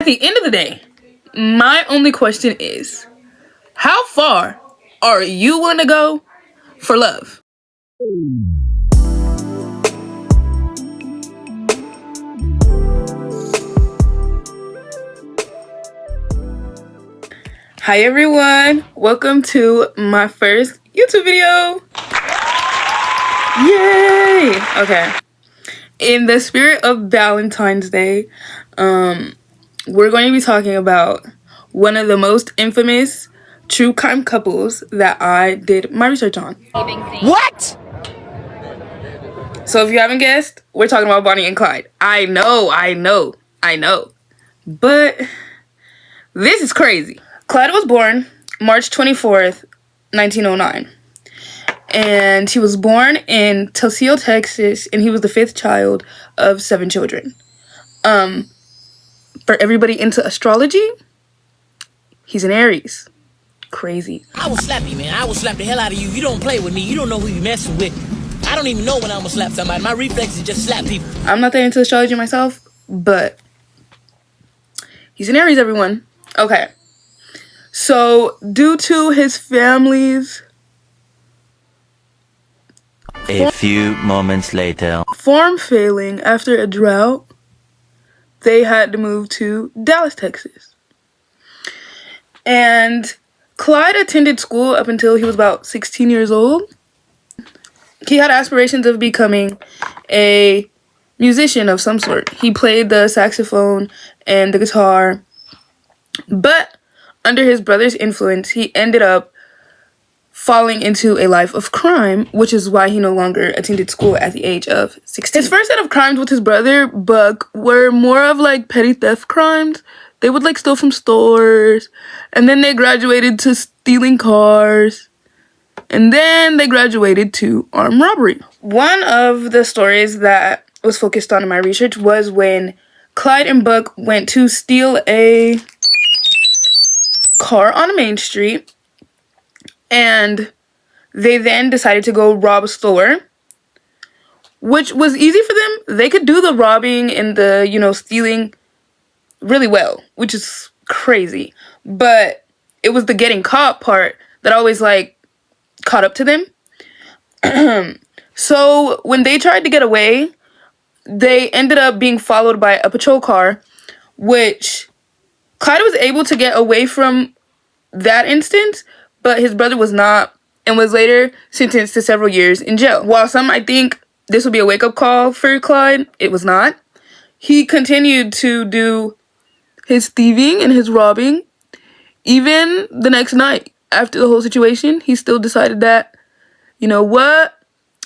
the end of the day, my only question is, how far are you willing to go for love? Hi everyone, welcome to my first YouTube video. Yay! Okay. In the spirit of Valentine's Day, we're going to be talking about one of the most infamous true crime couples that I did my research on. What? So if you haven't guessed, we're talking about Bonnie and Clyde. I know. But this is crazy. Clyde was born March 24th, 1909. And he was born in Tulsa, Texas, and he was the fifth child of 7 children. For everybody into astrology, he's an Aries. Crazy. I will slap you, man. I will slap the hell out of you. You don't play with me. You don't know who you're messing with. I don't even know when I'm gonna slap somebody. My reflex is just slap people. I'm not that into astrology myself, but he's an Aries, everyone. Okay. So, due to his family's A few moments later. farm failing after a drought, they had to move to Dallas, Texas. And Clyde attended school up until he was about 16 years old. He had aspirations of becoming a musician of some sort. He played the saxophone and the guitar. But under his brother's influence, he ended up falling into a life of crime, which is why he no longer attended school at the age of 16. His first set of crimes with his brother, Buck, were more of like petty theft crimes. They would like steal from stores, and then they graduated to stealing cars, and then they graduated to armed robbery. One of the stories that was focused on in my research was when Clyde and Buck went to steal a car on a main street, and they then decided to go rob a store, which was easy for them. They could do the robbing and the, stealing really well, which is crazy. But it was the getting caught part that always, caught up to them. So when they tried to get away, they ended up being followed by a patrol car, which Clyde was able to get away from that instance, but his brother was not, and was later sentenced to several years in jail. While some might think this would be a wake-up call for Clyde, it was not. He continued to do his thieving and his robbing. Even the next night, after the whole situation, he still decided that, you know what,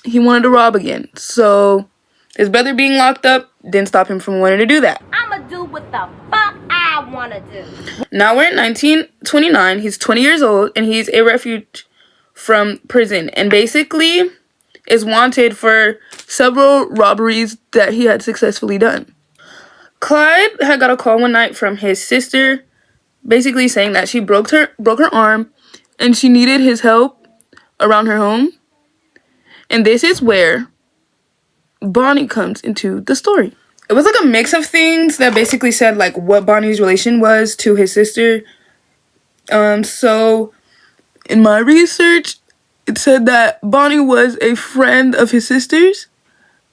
he wanted to rob again. So his brother being locked up didn't stop him from wanting to do that. I'ma do what the fuck I wanna do. Now we're in 1929. He's 20 years old, and he's a refuge from prison, and basically is wanted for several robberies that he had successfully done. Clyde had got a call one night from his sister, basically saying that she broke her arm, and she needed his help around her home. And this is where Bonnie comes into the story. It was like a mix of things that basically said what Bonnie's relation was to his sister. So in my research, it said that Bonnie was a friend of his sister's,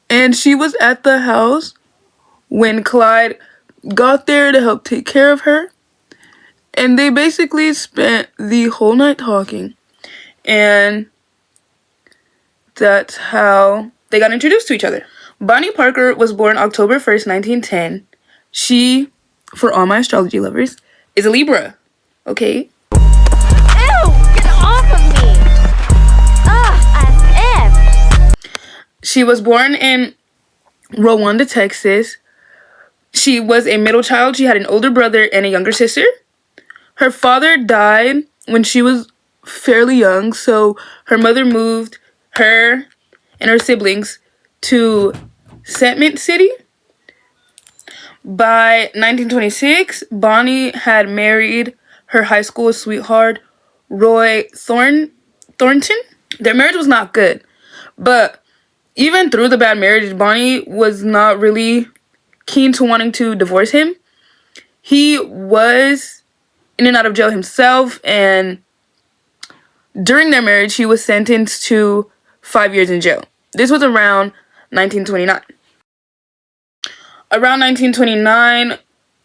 and she was at the house when Clyde got there to help take care of her. And they basically spent the whole night talking. And that's how they got introduced to each other. Bonnie Parker was born October 1st, 1910. She, for all my astrology lovers, is a Libra. Okay? Ew! Get off of me! Ugh, as if. She was born in Rwanda, Texas. She was a middle child. She had an older brother and a younger sister. Her father died when she was fairly young, so her mother moved her and her siblings to Cement City. By 1926, Bonnie had married her high school sweetheart, Roy Thornton. Their marriage was not good, but even through the bad marriage, Bonnie was not really keen to wanting to divorce him. He was in and out of jail himself, and during their marriage, he was sentenced to 5 years in jail. This was around 1929. Around 1929,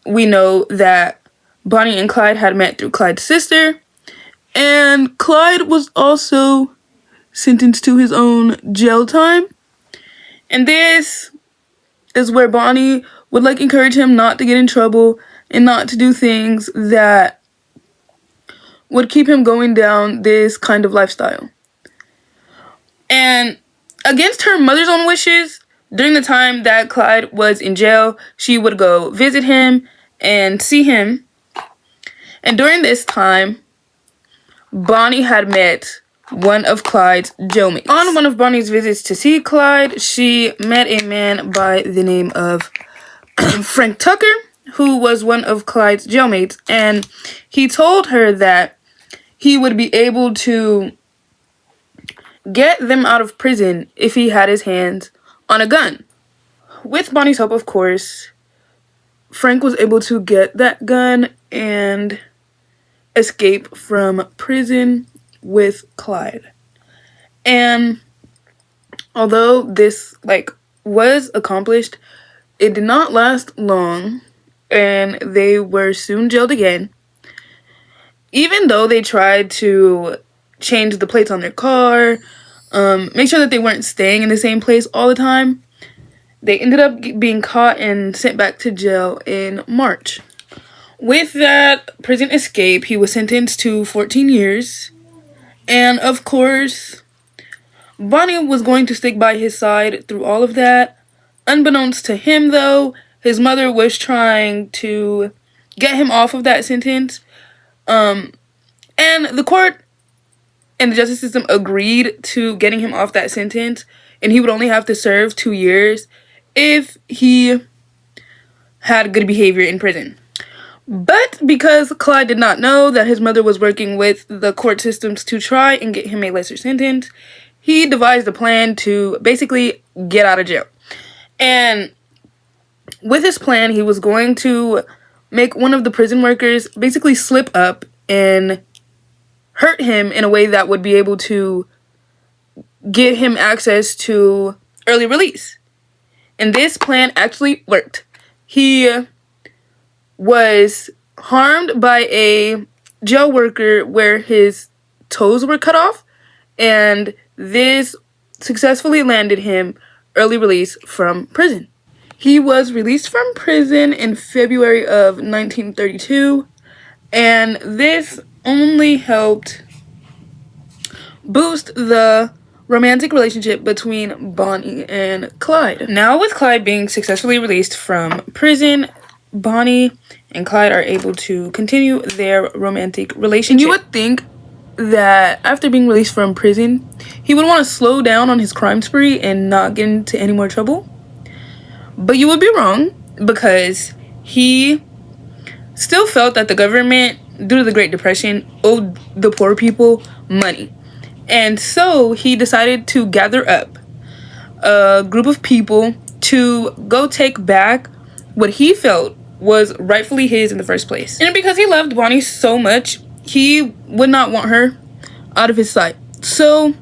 we know that Bonnie and Clyde had met through Clyde's sister, and Clyde was also sentenced to his own jail time. And this is where Bonnie would like encourage him not to get in trouble and not to do things that would keep him going down this kind of lifestyle. And against her mother's own wishes, during the time that Clyde was in jail, she would go visit him and see him. And during this time, Bonnie had met one of Clyde's jailmates. On one of Bonnie's visits to see Clyde, she met a man by the name of Frank Tucker, who was one of Clyde's jailmates, and he told her that he would be able to get them out of prison if he had his hands on a gun. With Bonnie's help, of course, Frank was able to get that gun and escape from prison with Clyde. And although this was accomplished, it did not last long, and they were soon jailed again. Even though they tried to change the plates on their car, make sure that they weren't staying in the same place all the time, they ended up being caught and sent back to jail in March. With that prison escape, he was sentenced to 14 years. And of course, Bonnie was going to stick by his side through all of that. Unbeknownst to him, though, his mother was trying to get him off of that sentence. And the court and the justice system agreed to getting him off that sentence, and he would only have to serve 2 years if he had good behavior in prison. But because Clyde did not know that his mother was working with the court systems to try and get him a lesser sentence, he devised a plan to basically get out of jail. And with his plan, he was going to make one of the prison workers basically slip up and hurt him in a way that would be able to give him access to early release. And this plan actually worked. He was harmed by a jail worker where his toes were cut off, and this successfully landed him early release from prison. He was released from prison in February of 1932, and this only helped boost the romantic relationship between Bonnie and Clyde. Now, with Clyde being successfully released from prison, Bonnie and Clyde are able to continue their romantic relationship. And you would think that after being released from prison, he would want to slow down on his crime spree and not get into any more trouble. But you would be wrong, because he still felt that the government, due to the Great Depression, owed the poor people money. And so he decided to gather up a group of people to go take back what he felt was rightfully his in the first place. And because he loved Bonnie so much, he would not want her out of his sight. So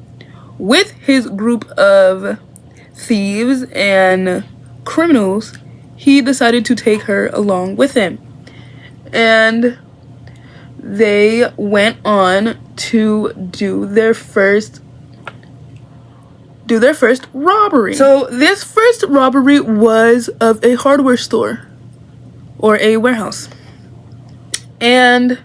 with his group of thieves and criminals, he decided to take her along with him. And they went on to do their first robbery. So this first robbery was of a hardware store or a warehouse. And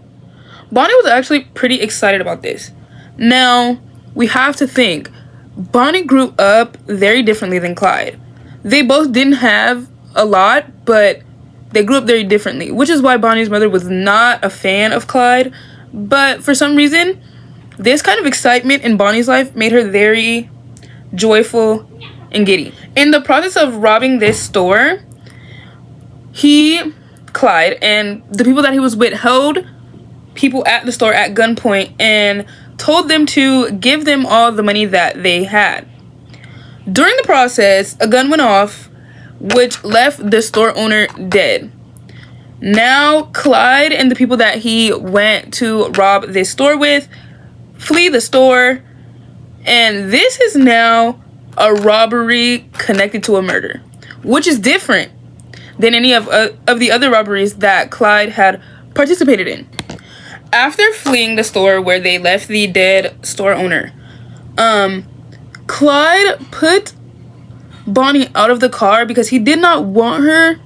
Bonnie was actually pretty excited about this. Now, we have to think, Bonnie grew up very differently than Clyde. They both didn't have a lot, but they grew up very differently, which is why Bonnie's mother was not a fan of Clyde. But for some reason, this kind of excitement in Bonnie's life made her very joyful and giddy. In the process of robbing this store, Clyde, and the people that he was with held people at the store at gunpoint and told them to give them all the money that they had. During the process, a gun went off, which left the store owner dead. Now, Clyde and the people that he went to rob this store with flee the store, and this is now a robbery connected to a murder, which is different than any of the other robberies that Clyde had participated in. After fleeing the store where they left the dead store owner, Clyde put Bonnie out of the car because he did not want her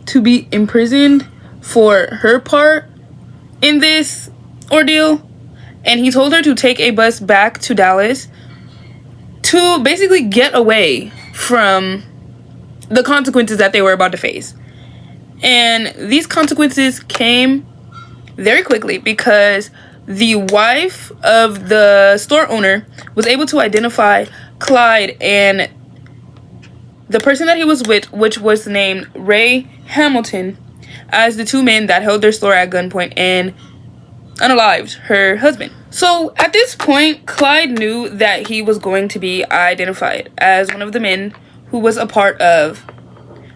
to be imprisoned for her part in this ordeal, and he told her to take a bus back to Dallas to basically get away from the consequences that they were about to face. And these consequences came very quickly because the wife of the store owner was able to identify Clyde and the person that he was with, which was named Ray Hamilton, as the two men that held their store at gunpoint and unalived her husband. So at this point, Clyde knew that he was going to be identified as one of the men who was a part of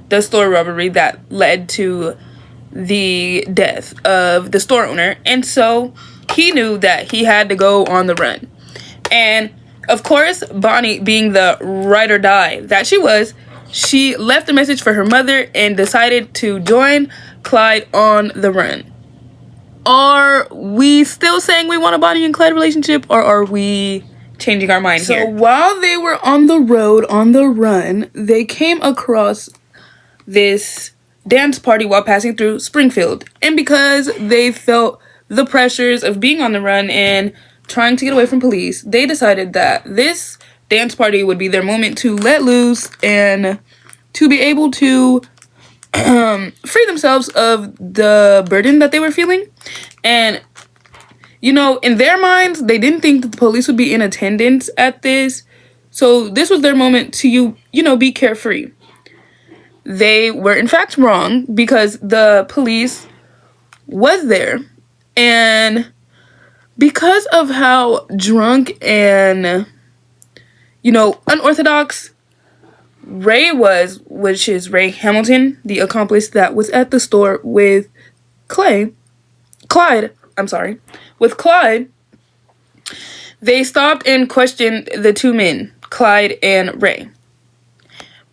the store robbery that led to the death of the store owner. And so he knew that he had to go on the run. And of course, Bonnie, being the ride or die that she was, she left a message for her mother and decided to join Clyde on the run. Are we still saying we want a Bonnie and Clyde relationship, or are we changing our mind here? So while they were on the road, on the run, they came across this dance party while passing through Springfield. And because they felt the pressures of being on the run and trying to get away from police, they decided that this dance party would be their moment to let loose and to be able to free themselves of the burden that they were feeling. And, you know, in their minds, they didn't think that the police would be in attendance at this. So this was their moment to, you know, be carefree. They were in fact wrong because the police was there. And because of how drunk and, you know, unorthodox Ray was, which is Ray Hamilton, the accomplice that was at the store with Clyde, they stopped and questioned the two men, Clyde and Ray,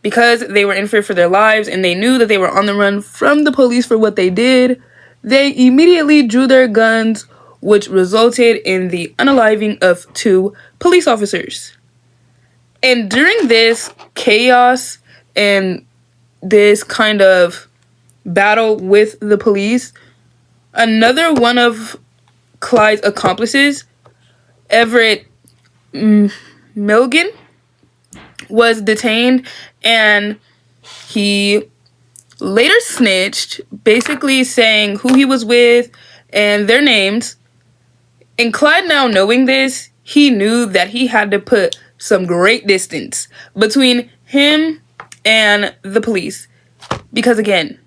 because they were in fear for their lives and they knew that they were on the run from the police for what they did. They immediately drew their guns, which resulted in the unaliving of 2 police officers. And during this chaos and this kind of battle with the police, another one of Clyde's accomplices, Everett Milligan, was detained, and he later snitched, basically saying who he was with and their names. And Clyde, now knowing this, he knew that he had to put some great distance between him and the police, because again,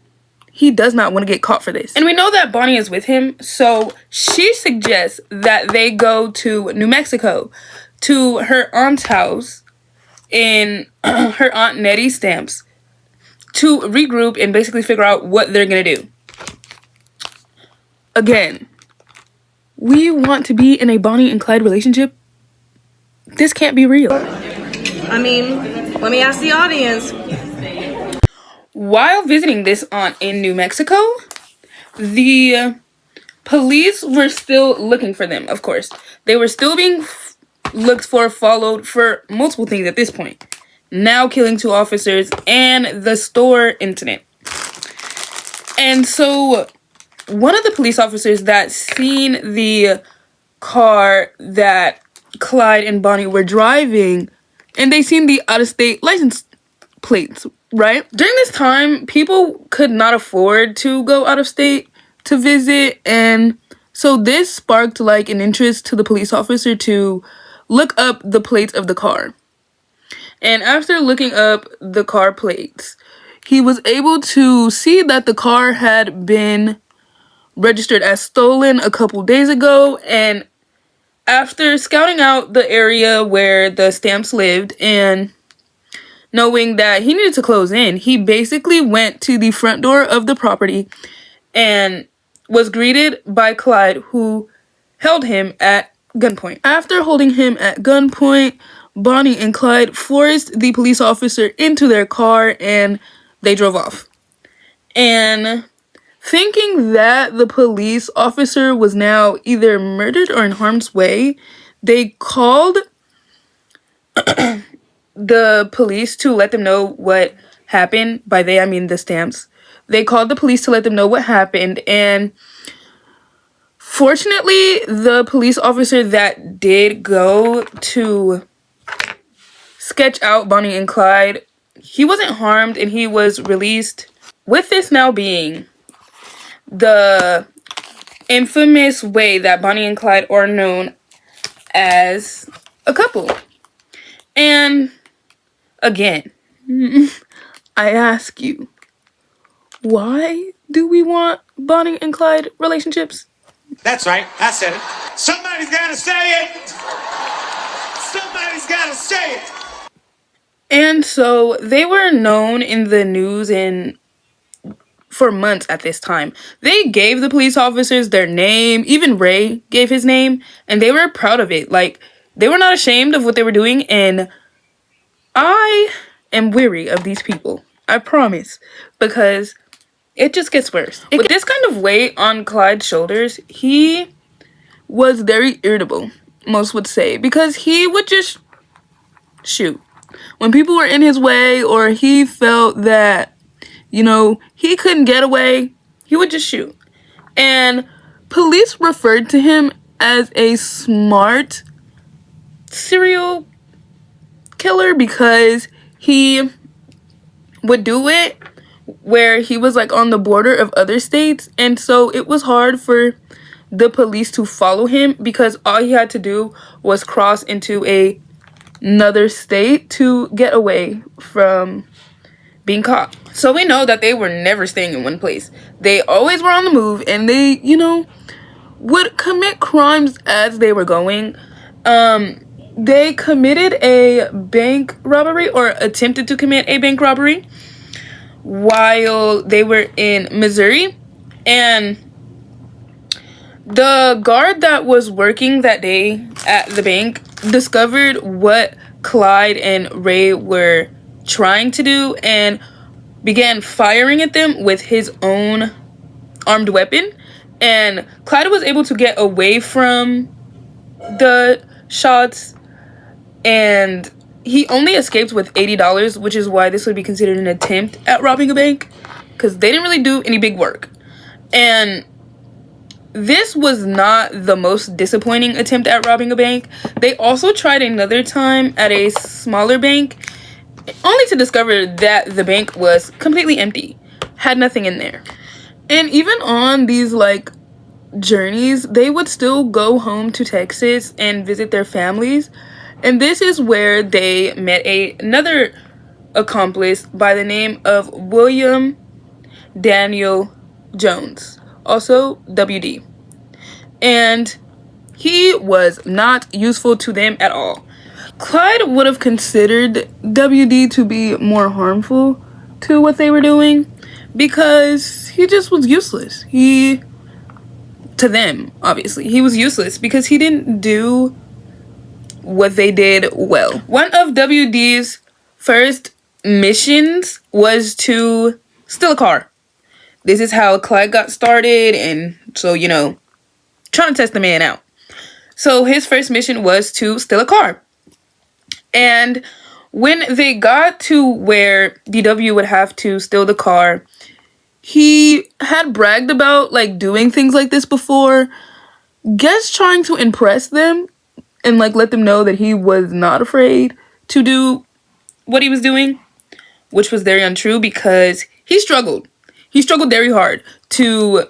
he does not want to get caught for this. And we know that Bonnie is with him, so she suggests that they go to New Mexico to her aunt's house in her Aunt Nettie's Stamps to regroup and basically figure out what they're gonna do. Again, we want to be in a Bonnie and Clyde relationship. This can't be real. I mean, let me ask the audience. While visiting this aunt in New Mexico, the police were still looking for them, of course. They were still being looked for, followed for multiple things at this point. Now killing 2 officers and the store incident. And so one of the police officers that seen the car that Clyde and Bonnie were driving, and they seen the out-of-state license plates, right? During this time, people could not afford to go out of state to visit, and so this sparked like an interest to the police officer to look up the plates of the car. And after looking up the car plates, he was able to see that the car had been registered as stolen a couple days ago. And after scouting out the area where the Stamps lived and knowing that he needed to close in, he basically went to the front door of the property and was greeted by Clyde, who held him at gunpoint. After holding him at gunpoint, Bonnie and Clyde forced the police officer into their car and they drove off. And thinking that the police officer was now either murdered or in harm's way, they called the police to let them know what happened. By they, I mean the Stamps. They called the police to let them know what happened, and fortunately, the police officer that did go to sketch out Bonnie and Clyde, he wasn't harmed and he was released. With this now being the infamous way that Bonnie and Clyde are known as a couple. And again, I ask you, why do we want Bonnie and Clyde relationships? That's right, I said it. Somebody's gotta say it! Somebody's gotta say it! And so they were known in the news and for months at this time. They gave the police officers their name, even Ray gave his name, and they were proud of it. Like, they were not ashamed of what they were doing, and I am weary of these people. I promise. Because it just gets worse. With this kind of weight on Clyde's shoulders, he was very irritable, most would say, because he would just shoot. When people were in his way or he felt that, he couldn't get away, he would just shoot. And police referred to him as a smart serial killer because he would do it where he was like on the border of other states, and so it was hard for the police to follow him because all he had to do was cross into another state to get away from being caught. So we know that they were never staying in one place. They always were on the move, and they, would commit crimes as they were going. They committed a bank robbery, or attempted to commit a bank robbery, while they were in Missouri. And the guard that was working that day at the bank discovered what Clyde and Ray were trying to do and began firing at them with his own armed weapon. And Clyde was able to get away from the shots, and he only escaped with $80, which is why this would be considered an attempt at robbing a bank, because they didn't really do any big work. And this was not the most disappointing attempt at robbing a bank. They also tried another time at a smaller bank, only to discover that the bank was completely empty, had nothing in there. And even on these journeys, they would still go home to Texas and visit their families. And this is where they met another accomplice by the name of William Daniel Jones, also WD. And he was not useful to them at all. Clyde would have considered WD to be more harmful to what they were doing because he just was useless. To them, obviously, he was useless because he didn't do what they did well. One of WD's first missions was to steal a car. This is how Clyde got started, and so, trying to test the man out. So his first mission was to steal a car. And when they got to where DW would have to steal the car, he had bragged about doing things like this before, guess trying to impress them and let them know that he was not afraid to do what he was doing, which was very untrue because he struggled. He struggled very hard to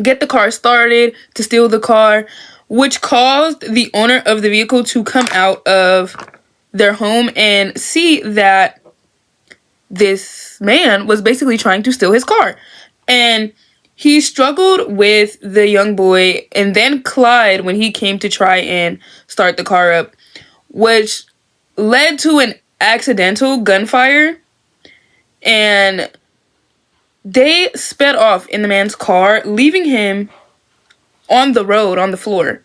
get the car started, to steal the car, which caused the owner of the vehicle to come out of their home and see that this man was basically trying to steal his car. And he struggled with the young boy, and then Clyde, when he came to try and start the car up, which led to an accidental gunfire. And They sped off in the man's car, leaving him on the road, on the floor,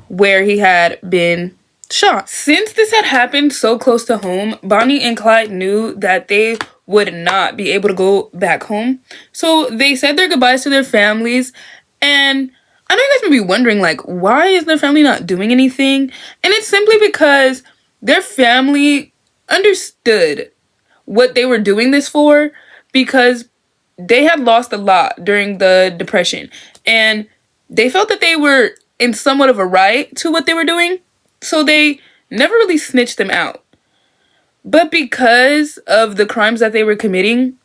where he had been shot. Since this had happened so close to home, Bonnie and Clyde knew that they would not be able to go back home. So they said their goodbyes to their families. And I know you guys may be wondering, like, why is their family not doing anything? And it's simply because their family understood what they were doing this for, because they had lost a lot during the Depression. And they felt that they were in somewhat of a right to what they were doing. So they never really snitched them out. But because of the crimes that they were committing,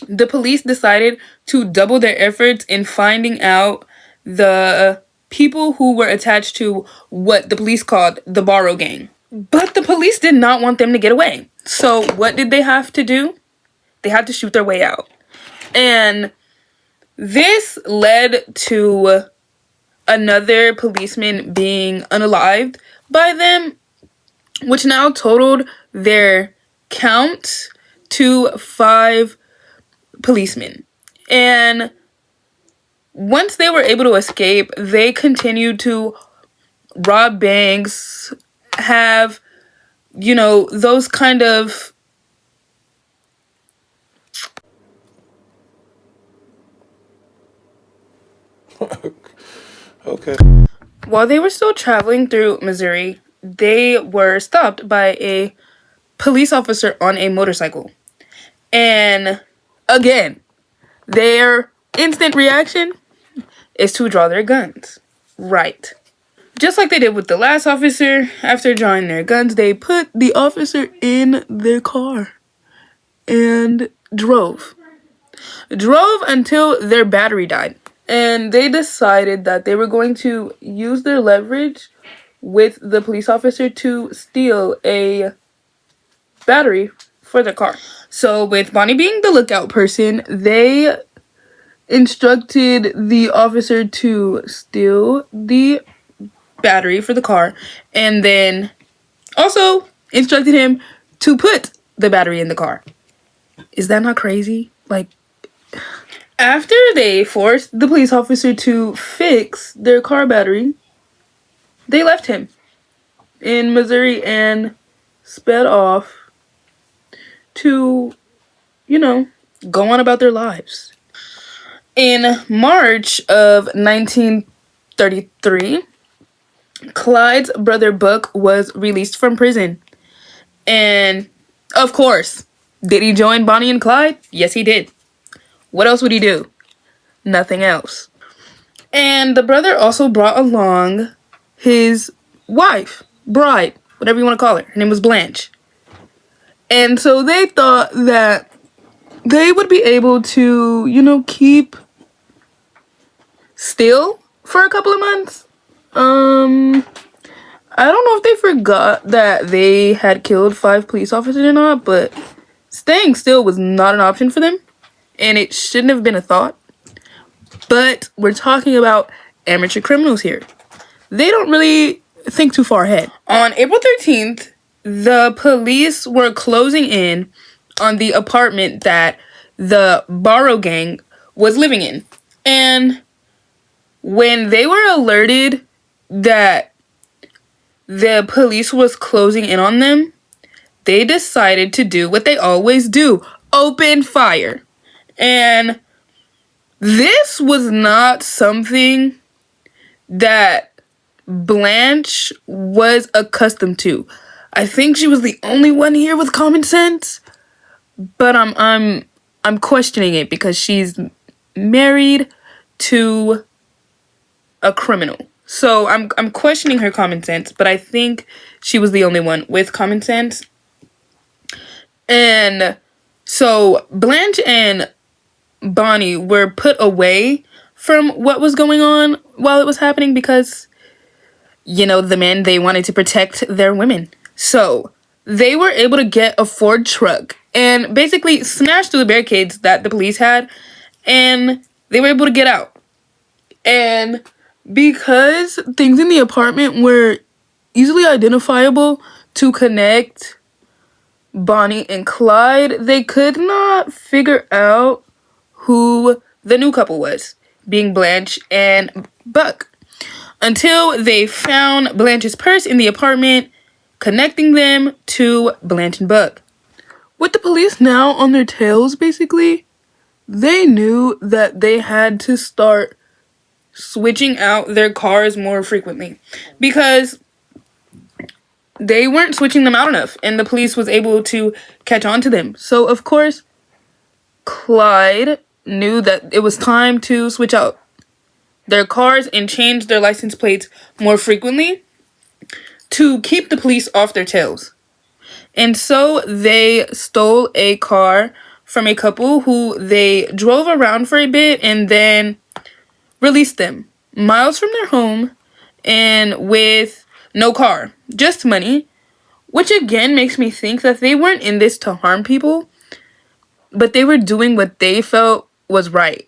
the police decided to double their efforts in finding out the people who were attached to what the police called the Barrow gang. But the police did not want them to get away. So what did they have to do? They had to shoot their way out. And this led to another policeman being unalived by them, which now totaled their count to 5 policemen. And once they were able to escape, they continued to rob banks, have, those kind of Okay. While they were still traveling through Missouri, they were stopped by a police officer on a motorcycle. And again, their instant reaction is to draw their guns. Right. Just like they did with the last officer, after drawing their guns, they put the officer in their car and drove. Drove until their battery died. And they decided that they were going to use their leverage with the police officer to steal a battery for their car. So with Bonnie being the lookout person, they instructed the officer to steal the battery for the car, and then also instructed him to put the battery in the car. Is that not crazy? Like, after they forced the police officer to fix their car battery, they left him in Missouri and sped off to, go on about their lives. In March of 1933, Clyde's brother Buck was released from prison. And, of course, did he join Bonnie and Clyde? Yes, he did. What else would he do? Nothing else. And the brother also brought along his wife, bride, whatever you want to call her. Her name was Blanche. And so they thought that they would be able to, keep still for a couple of months. I don't know if they forgot that they had killed 5 police officers or not, but staying still was not an option for them. And it shouldn't have been a thought. But we're talking about amateur criminals here. They don't really think too far ahead. On April 13th, the police were closing in on the apartment that the Barrow gang was living in. And when they were alerted that the police was closing in on them, they decided to do what they always do: open fire. And this was not something that Blanche was accustomed to. I think she was the only one here with common sense, but I'm questioning it because she's married to a criminal. So I'm questioning her common sense, but I think she was the only one with common sense. And so Blanche and Bonnie were put away from what was going on while it was happening because, the men, they wanted to protect their women. So they were able to get a Ford truck and basically smash through the barricades that the police had, and they were able to get out. And because things in the apartment were easily identifiable to connect Bonnie and Clyde, they could not figure out who the new couple was, being Blanche and Buck, until they found Blanche's purse in the apartment, connecting them to Blanche and Buck. With the police now on their tails, basically, they knew that they had to start switching out their cars more frequently because they weren't switching them out enough, and the police was able to catch on to them. So, of course, Clyde knew that it was time to switch out their cars and change their license plates more frequently to keep the police off their tails. And so they stole a car from a couple who they drove around for a bit and then released them miles from their home and with no car, just money, which again makes me think that they weren't in this to harm people, but they were doing what they felt was right,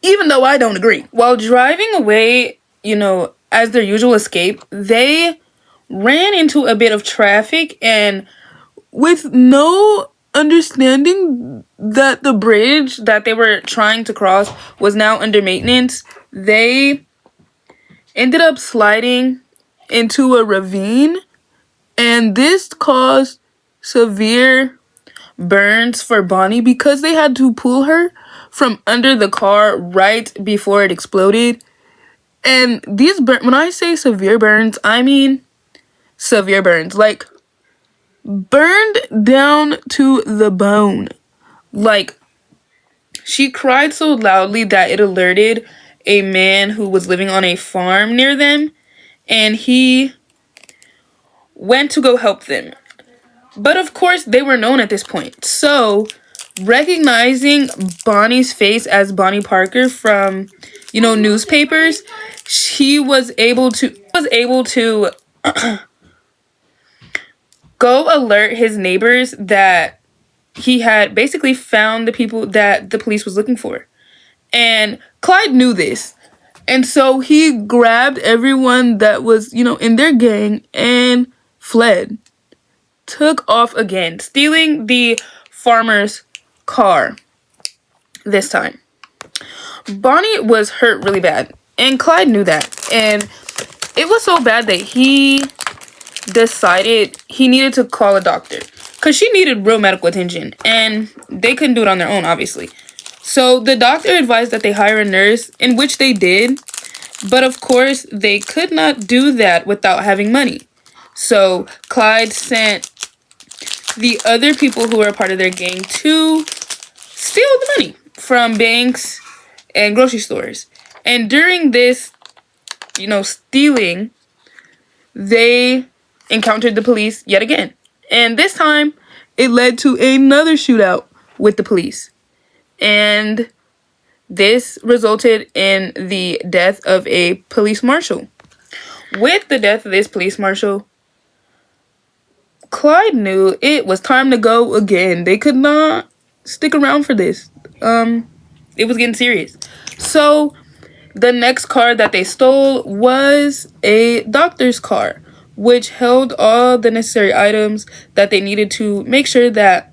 even though I don't agree. While driving away, as their usual escape, they ran into a bit of traffic, and with no understanding that the bridge that they were trying to cross was now under maintenance, they ended up sliding into a ravine, and this caused severe burns for Bonnie because they had to pull her from under the car right before it exploded. And these when I say severe burns, I mean severe burns, like burned down to the bone. Like, she cried so loudly that it alerted a man who was living on a farm near them, and he went to go help them. But of course, they were known at this point. So, recognizing Bonnie's face as Bonnie Parker from, newspapers, she was able to go alert his neighbors that he had basically found the people that the police was looking for. And Clyde knew this. And so he grabbed everyone that was, in their gang and fled. Took off again, stealing the farmer's car this time. Bonnie was hurt really bad, and Clyde knew that. And it was so bad that he decided he needed to call a doctor because she needed real medical attention, and they couldn't do it on their own, obviously. So the doctor advised that they hire a nurse, in which they did, but of course they could not do that without having money. So Clyde sent the other people who were a part of their gang to steal the money from banks and grocery stores. And during this, stealing, they encountered the police yet again. And this time, it led to another shootout with the police. And this resulted in the death of a police marshal. With the death of this police marshal, Clyde knew it was time to go again. They could not stick around for this. It was getting serious. So, the next car that they stole was a doctor's car, which held all the necessary items that they needed to make sure that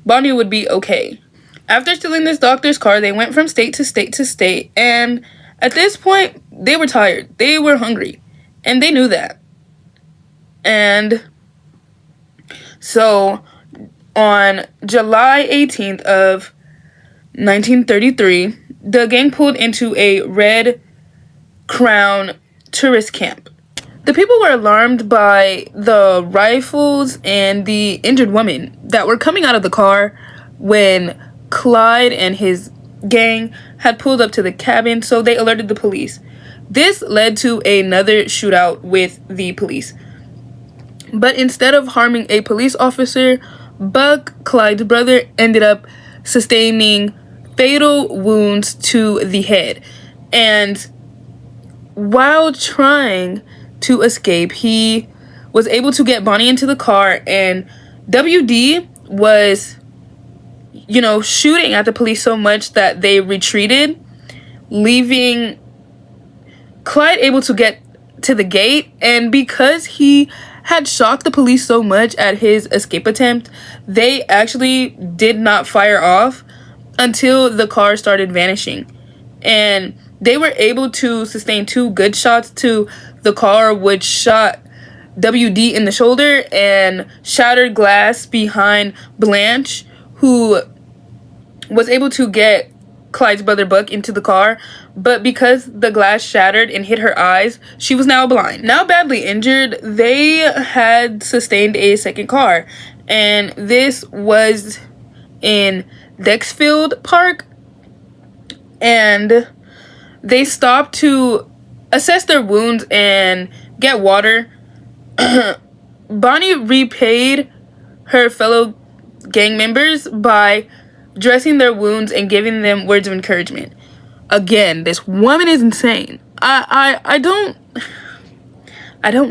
Bonnie would be okay. After stealing this doctor's car, they went from state to state to state, and at this point, they were tired. They were hungry, and they knew that. And so, on July 18th of 1933, the gang pulled into a Red Crown tourist camp. The people were alarmed by the rifles and the injured woman that were coming out of the car when Clyde and his gang had pulled up to the cabin, so they alerted the police. This led to another shootout with the police. But instead of harming a police officer, Buck, Clyde's brother, ended up sustaining fatal wounds to the head. And while trying to escape, he was able to get Bonnie into the car, and WD was, shooting at the police so much that they retreated, leaving Clyde able to get to the gate. And because he had shocked the police so much at his escape attempt, they actually did not fire off until the car started vanishing. And they were able to sustain 2 good shots to the car, which shot WD in the shoulder and shattered glass behind Blanche, who was able to get Clyde's brother Buck into the car, but because the glass shattered and hit her eyes, she was now blind. Now badly injured, they had sustained a second car, and this was in Dexfield Park, and they stopped to assess their wounds and get water. Bonnie repaid her fellow gang members by dressing their wounds and giving them words of encouragement. Again, this woman is insane. I don't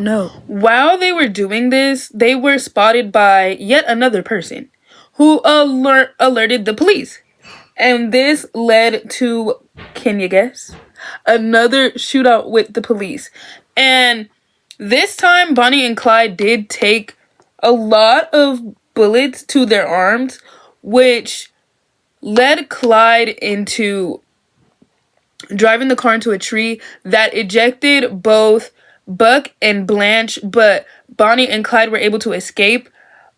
know. While they were doing this, they were spotted by yet another person who alerted the police. And this led to, can you guess? Another shootout with the police. And this time, Bonnie and Clyde did take a lot of bullets to their arms, which led Clyde into driving the car into a tree that ejected both Buck and Blanche, but Bonnie and Clyde were able to escape.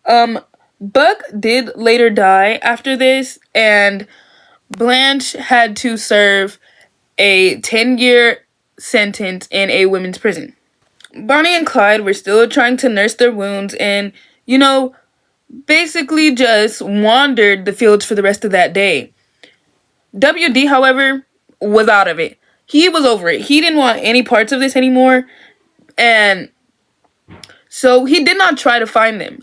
Buck did later die after this, and Blanche had to serve a 10-year sentence in a women's prison. Bonnie and Clyde were still trying to nurse their wounds and, basically just wandered the fields for the rest of that day. WD, however, was out of it. He was over it. He didn't want any parts of this anymore, and so he did not try to find them.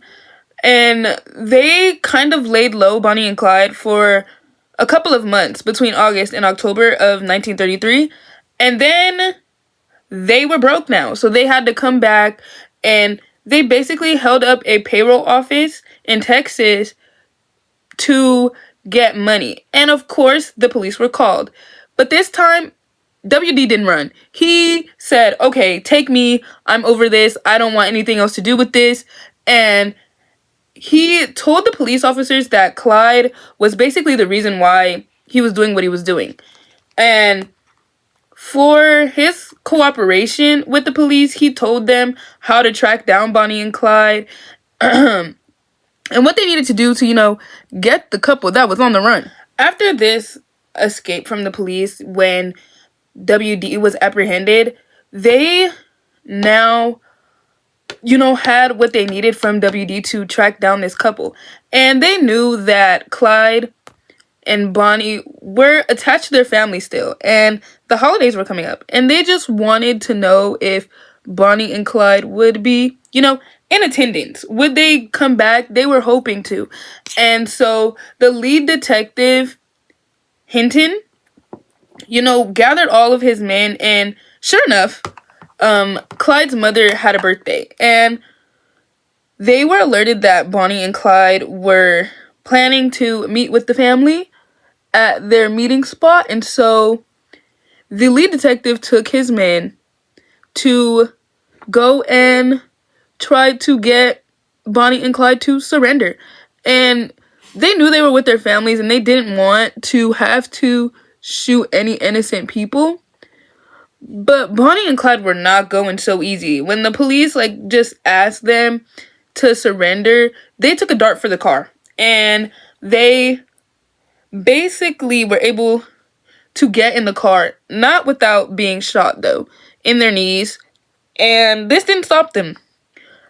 And they kind of laid low, Bonnie and Clyde, for a couple of months between August and October of 1933, and then they were broke now, so they had to come back, and they basically held up a payroll office in Texas to get money. And of course, the police were called. But this time, WD didn't run. He said, okay, take me. I'm over this. I don't want anything else to do with this. And he told the police officers that Clyde was basically the reason why he was doing what he was doing. And for his cooperation with the police, he told them how to track down Bonnie and Clyde and what they needed to do to, get the couple that was on the run. After this escape from the police, when WD was apprehended, they now, had what they needed from WD to track down this couple. And they knew that Clyde and Bonnie were attached to their family still, and the holidays were coming up, and they just wanted to know if Bonnie and Clyde would be, in attendance. Would they come back? They were hoping to. And so the lead detective, Hinton, gathered all of his men, and sure enough, Clyde's mother had a birthday, and they were alerted that Bonnie and Clyde were planning to meet with the family at their meeting spot. And so the lead detective took his men to go and try to get Bonnie and Clyde to surrender. And they knew they were with their families, and they didn't want to have to shoot any innocent people. But Bonnie and Clyde were not going so easy. When the police just asked them to surrender, they took a dart for the car, and they basically were able to get in the car, not without being shot though, in their knees. And this didn't stop them.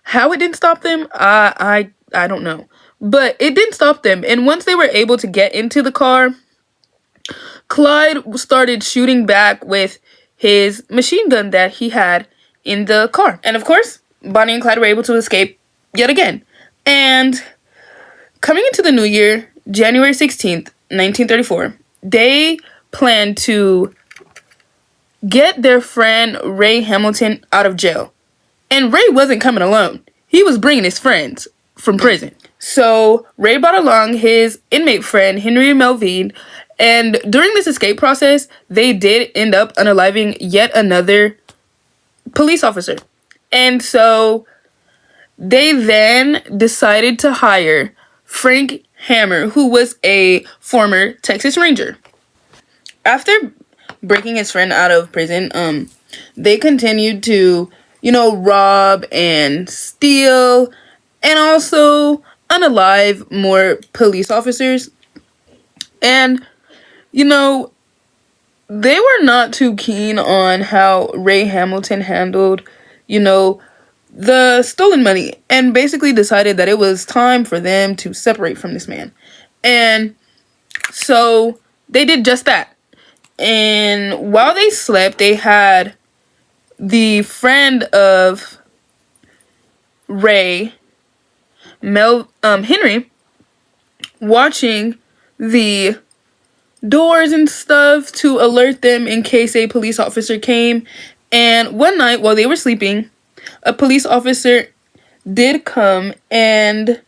How it didn't stop them, I don't know, but it didn't stop them. And once they were able to get into the car, Clyde started shooting back with his machine gun that he had in the car. And of course, Bonnie and Clyde were able to escape yet again. And coming into the new year, January 16th, 1934, they planned to get their friend Ray Hamilton out of jail. And Ray wasn't coming alone. He was bringing his friends from prison. So Ray brought along his inmate friend, Henry Melvine, and during this escape process, they did end up unaliving yet another police officer. And so they then decided to hire Frank Hammer, who was a former Texas Ranger. After breaking his friend out of prison, they continued to, rob and steal and also unalive more police officers. And, they were not too keen on how Ray Hamilton handled, the stolen money, and basically decided that it was time for them to separate from this man. And so they did just that. And while they slept, they had the friend of Ray, Henry, watching the doors and stuff to alert them in case a police officer came. And one night while they were sleeping, a police officer did come, and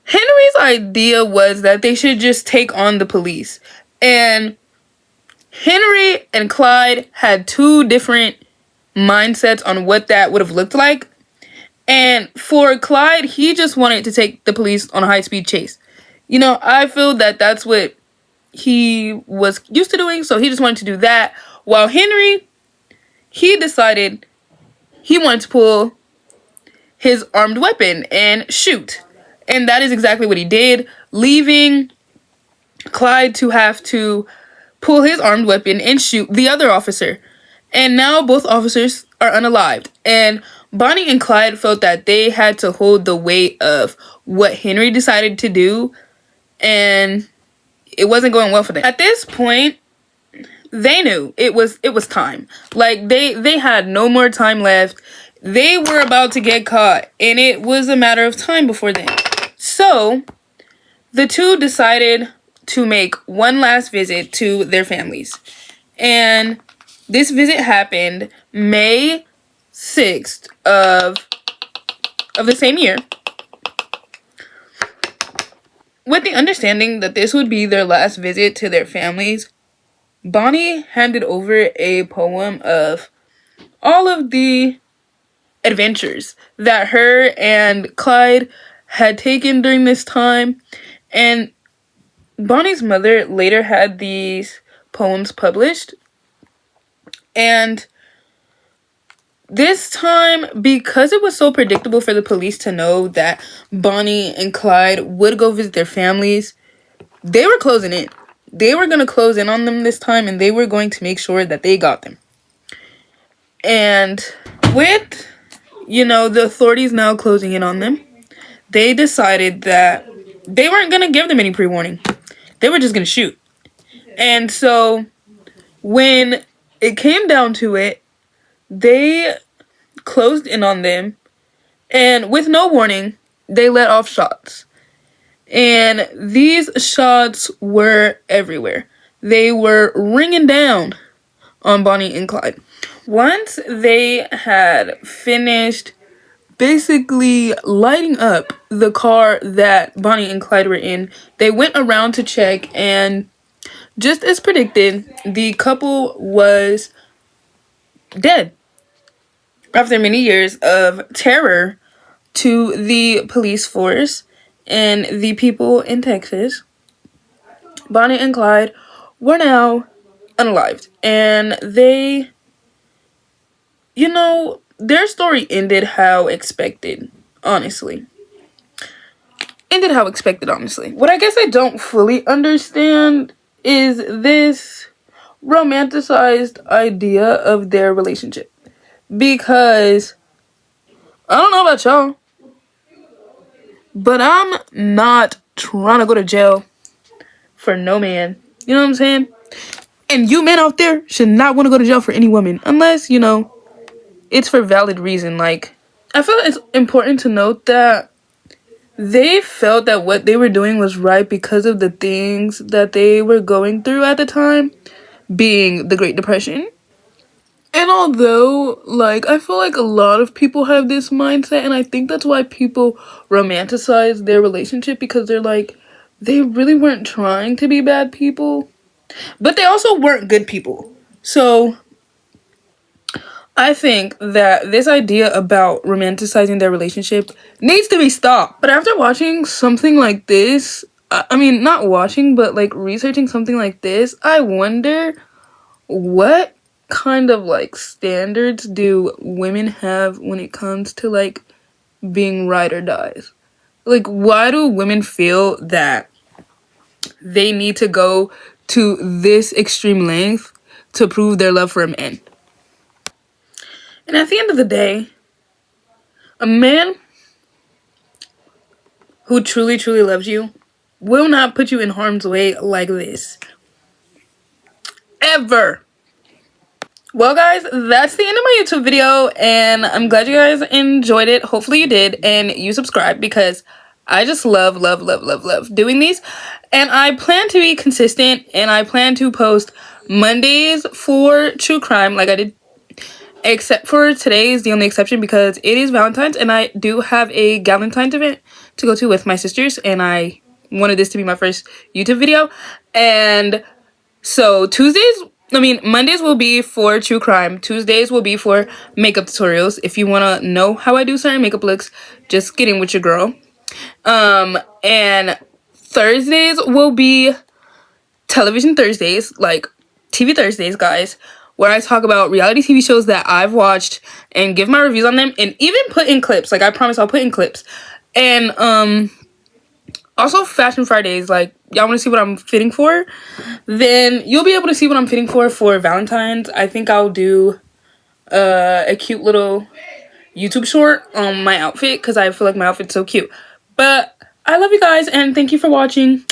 Henry's idea was that they should just take on the police. And Henry and Clyde had two different mindsets on what that would have looked like. And for Clyde, he just wanted to take the police on a high-speed chase. I feel that that's what he was used to doing, so he just wanted to do that. While Henry, he decided he wanted to pull his armed weapon and shoot. And that is exactly what he did, leaving Clyde to have to pull his armed weapon and shoot the other officer. And now both officers are unalived. And Bonnie and Clyde felt that they had to hold the weight of what Henry decided to do, and it wasn't going well for them. At this point, they knew it was time. Like, they had no more time left. They were about to get caught, and it was a matter of time before then. So the two decided to make one last visit to their families. And this visit happened May 6th of the same year, with the understanding that this would be their last visit to their families. Bonnie handed over a poem of all of the adventures that her and Clyde had taken during this time. And Bonnie's mother later had these poems published. And this time, because it was so predictable for the police to know that Bonnie and Clyde would go visit their families, they were closing in. They were going to close in on them this time, and they were going to make sure that they got them. And with, the authorities now closing in on them, they decided that they weren't going to give them any pre-warning. They were just going to shoot. And so when it came down to it, they closed in on them, and with no warning, they let off shots. And these shots were everywhere. They were ringing down on Bonnie and Clyde. Once they had finished basically lighting up the car that Bonnie and Clyde were in, they went around to check, and just as predicted, the couple was dead. After many years of terror to the police force and the people in Texas, Bonnie and Clyde were now unalived. And they, their story ended how expected, honestly. What I guess I don't fully understand is this romanticized idea of their relationship. Because I don't know about y'all, but I'm not trying to go to jail for no man. You know what I'm saying? And you men out there should not want to go to jail for any woman unless, it's for valid reason. Like, I feel it's important to note that they felt that what they were doing was right because of the things that they were going through at the time, being the Great Depression. And although, I feel like a lot of people have this mindset, and I think that's why people romanticize their relationship, because they're like, they really weren't trying to be bad people, but they also weren't good people. So, I think that this idea about romanticizing their relationship needs to be stopped. But after watching something like this, I mean, not watching, but like researching something like this, I wonder what kind of like standards do women have when it comes to like being ride or dies? Like, why do women feel that they need to go to this extreme length to prove their love for a man? And at the end of the day, a man who truly, truly loves you will not put you in harm's way like this. Ever. Well, guys, that's the end of my YouTube video, and I'm glad you guys enjoyed it. Hopefully you did, and you subscribe, because I just love doing these. And I plan to be consistent, and I plan to post Mondays for true crime like I did, except for today is the only exception because it is Valentine's, and I do have a Galentine's event to go to with my sisters, and I wanted this to be my first YouTube video. And so Mondays will be for true crime. Tuesdays will be for makeup tutorials. If you want to know how I do certain makeup looks, just get in with your girl. And Thursdays will be television Thursdays, like TV Thursdays, guys, where I talk about reality TV shows that I've watched and give my reviews on them, and even put in clips. Like, I promise I'll put in clips. And also Fashion Fridays, like, y'all want to see what I'm fitting for, then you'll be able to see what I'm fitting for Valentine's. I think I'll do a cute little YouTube short on my outfit, because I feel like my outfit's so cute. But I love you guys, and thank you for watching.